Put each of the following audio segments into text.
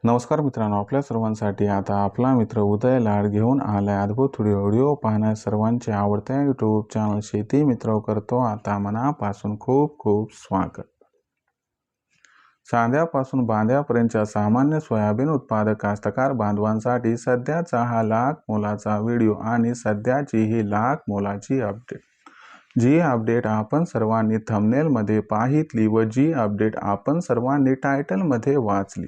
नमस्कार मित्रांनो, आपल्या सर्वांसाठी आता आपला मित्र उदय लाड घेऊन आलाय अद्भुत व्हिडिओ पाहण्यास सर्वांचे आवडत्या यूट्यूब चॅनल शेती मित्र करतो आता मनापासून खूप खूप स्वागत। सांध्यापासून बांध्यापर्यंतच्या सामान्य सोयाबीन उत्पादक कास्तकार बांधवांसाठी सध्याचा हा लाख मोलाचा व्हिडिओ आणि सध्याची ही लाख मोलाची अपडेट, जी अपडेट आपण सर्वांनी थंबनेल मध्ये पाहितली व जी अपडेट आपण सर्वांनी टायटल मध्ये वाचली,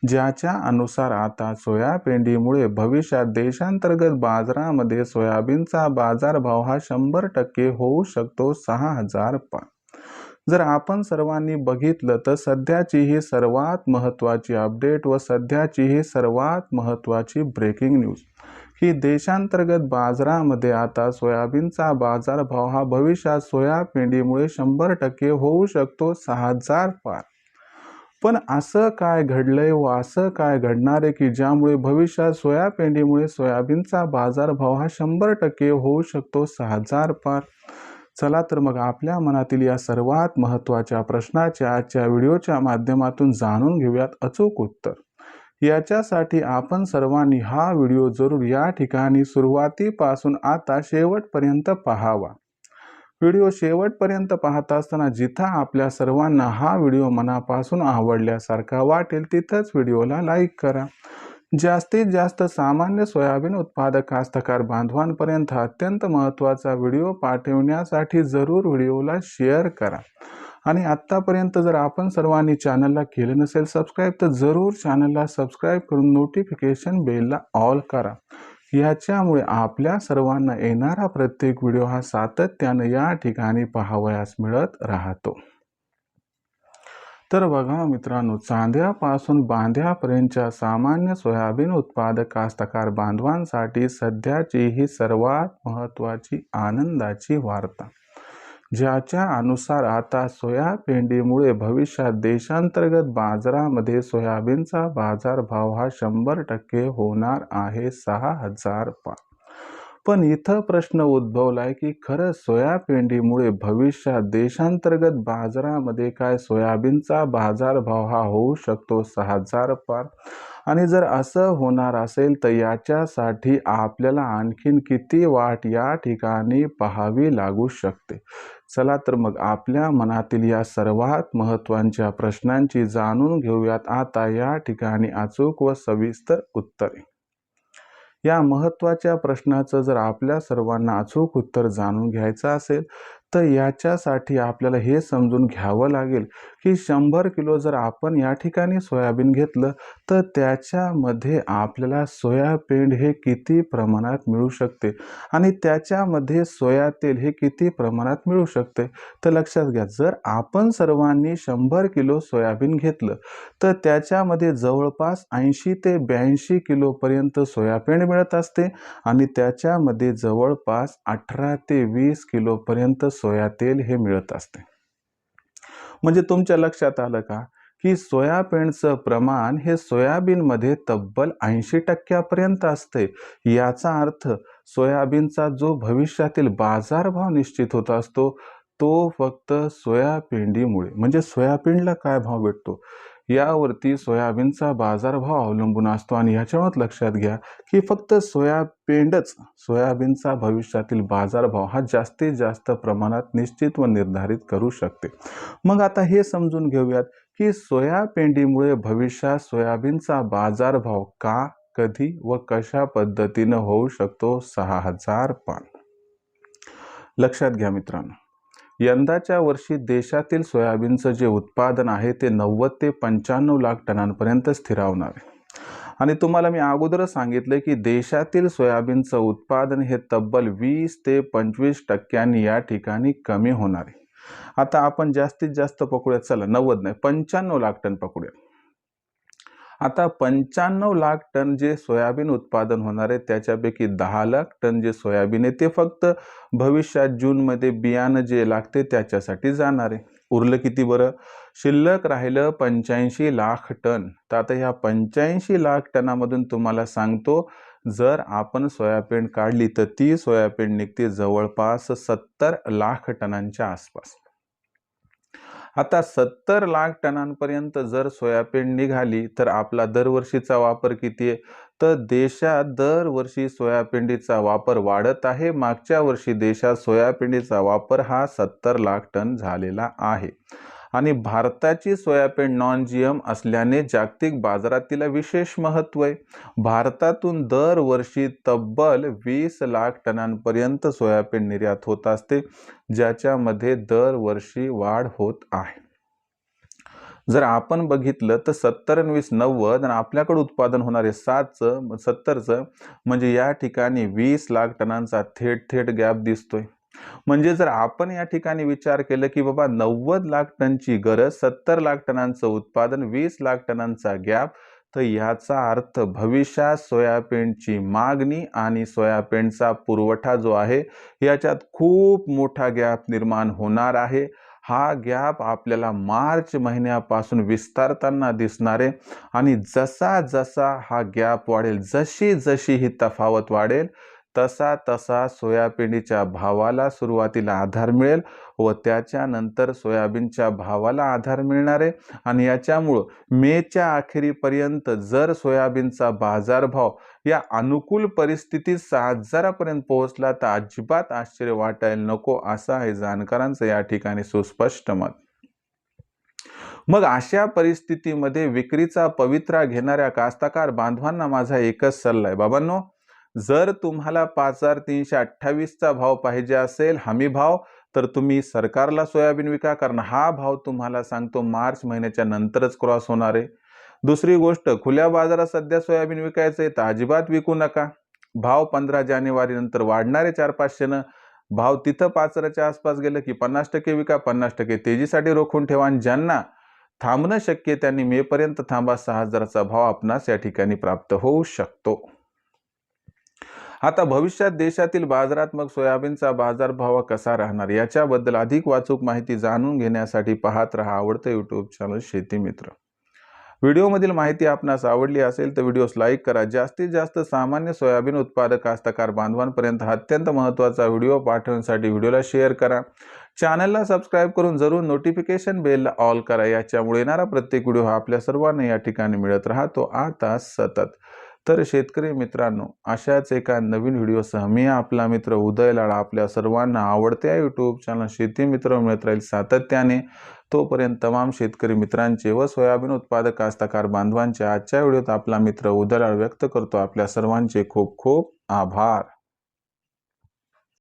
ज्याच्या अनुसार आता सोयापेंडीमुळे भविष्यात देशांतर्गत बाजारामध्ये सोयाबीनचा बाजारभाव हा 100% होऊ शकतो 6,000 पार। जर आपण सर्वांनी बघितलं तर सध्याची ही सर्वात महत्त्वाची अपडेट व सध्याची ही सर्वात महत्त्वाची ब्रेकिंग न्यूज ही देशांतर्गत बाजारामध्ये आता सोयाबीनचा बाजारभाव हा भविष्यात सोयापेंडीमुळे 100% होऊ शकतो 6,000 पार। पण असं काय घडलंय व असं काय घडणार आहे की ज्यामुळे भविष्यात सोयापेंडीमुळे सोयाबीनचा बाजारभाव हा 100% होऊ शकतो 6,000 पार। चला तर मग आपल्या मनातील या सर्वात महत्त्वाच्या प्रश्नाचे आजच्या व्हिडिओच्या माध्यमातून जाणून घेऊयात अचूक उत्तर। याच्यासाठी आपण सर्वांनी हा व्हिडिओ जरूर या ठिकाणी सुरुवातीपासून आता शेवटपर्यंत पाहावा। व्हिडिओ शेवटपर्यंत पाहत असताना जिथं आपल्या सर्वांना हा व्हिडिओ मनापासून आवडल्यासारखा वाटेल तिथंच व्हिडिओला लाईक करा। जास्तीत जास्त सामान्य सोयाबीन उत्पादक कास्तकार बांधवांपर्यंत अत्यंत महत्त्वाचा व्हिडिओ पाठवण्यासाठी जरूर व्हिडिओला शेअर करा। आणि आत्तापर्यंत जर आपण सर्वांनी चॅनलला केलं नसेल सबस्क्राईब तर जरूर चॅनलला सबस्क्राईब करून नोटिफिकेशन बेलला ऑल करा। याच्यामुळे आपल्या सर्वांना येणारा प्रत्येक व्हिडिओ हा सातत्याने या ठिकाणी पाहावयास मिळत राहतो। तर बघा मित्रांनो, चांद्यापासून बांध्यापर्यंतच्या सामान्य सोयाबीन उत्पादक कास्तकार बांधवांसाठी सध्याची ही सर्वात महत्त्वाची आनंदाची वार्ता, ज्याच्या अनुसार आता सोयापेंडीमुळे भविष्यात देशांतर्गत बाजारामध्ये सोयाबीनचा बाजारभाव हा 100% होणार आहे 6,000 पार। पण इथं प्रश्न उद्भवलाय की खरं सोयापेंडीमुळे भविष्यात देशांतर्गत बाजारामध्ये काय सोयाबीनचा बाजारभाव हा होऊ शकतो 6,000 पार? आणि जर असं होणार असेल तर याच्यासाठी आपल्याला आणखीन किती वाट या ठिकाणी पाहावी लागू शकते? चला तर मग आपल्या मनातील या सर्वात महत्त्वाच्या प्रश्नांची जाणून घेऊयात आता या ठिकाणी अचूक व सविस्तर उत्तरे। या महत्त्वाच्या प्रश्नाचं जर आपल्या सर्वांना अचूक उत्तर जाणून घ्यायचं असेल तर याच्यासाठी आपल्याला हे समजून घ्यावं लागेल की 100 किलो जर आपण या ठिकाणी सोयाबीन घेतलं तर त्याच्यामध्ये आपल्याला सोयापेंड हे किती प्रमाणात मिळू शकते आणि त्याच्यामध्ये सोया तेल हे किती प्रमाणात मिळू शकते। तर लक्षात घ्या, जर आपण सर्वांनी 100 किलो सोयाबीन घेतलं तर त्याच्यामध्ये जवळपास 80 ते 82 किलो पर्यंत सोयापेंड मिळत असते आणि त्याच्यामध्ये जवळपास 18 ते 20 किलो पर्यंत सोया तेल हे मिळत असते। म्हणजे तुमच्या लक्षात आलं का की सोयापेंडचं प्रमाण हे सोयाबीनमध्ये तब्बल 80% पर्यंत असते। याचा अर्थ सोयाबीनचा जो भविष्यातील बाजारभाव निश्चित होत असतो तो फक्त सोयापेंडीमुळे, म्हणजे सोयाबीनला काय भाव भेटतो यावरती सोयाबीनचा बाजारभाव अवलंबून असतो। आणि याच्यावर लक्षात घ्या की फक्त सोयापेंडच सोयाबीनचा भविष्यातील बाजारभाव हा जास्तीत जास्त प्रमाणात निश्चित व निर्धारित करू शकते। मग आता हे समजून घेऊयात की सोयापेंडीमुळे भविष्यात सोयाबीनचा बाजारभाव का, कधी व कशा पद्धतीने होऊ शकतो 6,000 पार। लक्षात घ्या मित्रांनो, यंदाच्या वर्षी देशातील सोयाबीनचं जे उत्पादन आहे ते 90 ते 95 लाख टनांपर्यंत स्थिरावणार आहे। आणि तुम्हाला मी अगोदरच सांगितले की देशातील सोयाबीनचं उत्पादन हे तब्बल 20 ते 25% या ठिकाणी कमी होणार आहे। आता आपण जास्तीत जास्त पकडूया, चला 90 नाही 95 लाख टन पकडूया। आता 95 लाख टन जे सोयाबीन उत्पादन होणार आहे त्याच्यापैकी 10 लाख टन जे सोयाबीन आहे ते फक्त भविष्यात जूनमध्ये बियाणं जे लागते त्याच्यासाठी जाणार आहे। उरलं किती बरं? शिल्लक राहिलं 85 लाख टन। तर आता ह्या 85 लाख टनामधून तुम्हाला सांगतो, जर आपण सोयाबीन काढली तर ती सोयाबीन निघते जवळपास 70 लाख टनांच्या आसपास। आता 70 लाख टनांपर्यंत जर सोयाबीन निघाली तर आपला दरवर्षीचा वापर किती आहे? तर देशात दरवर्षी सोयाबीनचा वापर वाढत आहे. मागच्या वर्षी देशात सोयाबीनचा वापर हा 70 लाख टन झालेला आहे. आणि भारताची सोयाबीन नॉन जीएम असल्याने जागतिक बाजारात तिला विशेष महत्त्व आहे. भारतातून दरवर्षी तब्बल 20 लाख टनांपर्यंत सोयाबीन निर्यात होत असते, ज्याच्यामध्ये दरवर्षी वाढ होत आहे. जर आपण बघितलं तर 70 आणि 20 90 आणि आपल्याकडे उत्पादन होणारे 70चं म्हणजे या ठिकाणी 20 लाख टनांचा थेट गॅप दिसतोय. म्हणजे जर आपण या ठिकाणी विचार केला की बाबा 90 लाख टनची गरज, 70 लाख टनांचं उत्पादन, 20 लाख टनांचा गॅप, तर याचा अर्थ भविष्यात सोयाबीनची मागणी आणि सोयाबीनचा पुरवठा जो आहे याच्यात खूप मोठा गॅप निर्माण होणार आहे. हा गॅप आपल्याला मार्च महिन्यापासून विस्तारताना दिसणार आहे आणि जसा जसा हा गॅप वाढेल, जशी जशी ही तफावत वाढेल, तसा तसा सोयाबीनच्या भावाला सुरुवातीला आधार मिळेल व त्याच्यानंतर सोयाबीनच्या भावाला आधार मिळणार आहे. आणि याच्यामुळं मेच्या अखेरीपर्यंत जर सोयाबीनचा बाजारभाव या अनुकूल परिस्थितीत 6,000 पर्यंत पोहोचला तर अजिबात आश्चर्य वाटायला नको, असं आहे जाणकारांचं या ठिकाणी सुस्पष्ट मत. मग अशा परिस्थितीमध्ये विक्रीचा पवित्रा घेणाऱ्या कास्तकार बांधवांना माझा एकच सल्ला आहे, बाबांनो, जर तुम्हाला 5,328चा भाव पाहिजे असेल हमी भाव, तर तुम्ही सरकारला सोयाबीन विका, कारण हा भाव तुम्हाला सांगतो मार्च महिन्याच्या नंतरच क्रॉस होणार आहे. दुसरी गोष्ट, खुल्या बाजारात सध्या सोयाबीन विकायचं आहे तर अजिबात विकू नका. भाव 15 जानेवारी नंतर वाढणारे 400-500 भाव तिथं 5च्या आसपास गेलं की 50% विका, 50% तेजीसाठी रोखून ठेवा. आणि ज्यांना थांबणं शक्य त्यांनी मे पर्यंत थांबा, 6,000चा भाव आपणास या ठिकाणी प्राप्त होऊ शकतो. आता भविष्यात देशातील बाजारात मग सोयाबीनचा बाजारभाव कसा राहणार याच्याबद्दल अधिक वाचूक माहिती जाणून घेण्यासाठी पाहत रहा आवडतं यूट्यूब चॅनल शेती मित्र. व्हिडिओमधील माहिती आपणास आवडली असेल तर व्हिडिओस लाईक करा. जास्तीत जास्त सामान्य सोयाबीन उत्पादक कास्तकार बांधवांपर्यंत हा अत्यंत महत्त्वाचा व्हिडिओ पाठवण्यासाठी व्हिडिओला शेअर करा. चॅनलला सबस्क्राईब करून जरूर नोटिफिकेशन बेलला ऑल करा. याच्यामुळे येणारा प्रत्येक व्हिडिओ हा आपल्या सर्वांना या ठिकाणी मिळत राहतो आता सतत. तर शेतकरी मित्रांनो, अशाच एका नवीन व्हिडिओसह मी आपला मित्र उदय लाड आपल्या सर्वांना आवडत्या यूट्यूब चॅनल शेती मित्र मिळत राहील सातत्याने. तोपर्यंत तमाम शेतकरी मित्रांचे व सोयाबीन उत्पादक कास्तकार बांधवांचे आजच्या व्हिडिओत आपला मित्र उदय लाड व्यक्त करतो आपल्या सर्वांचे खूप खूप आभार.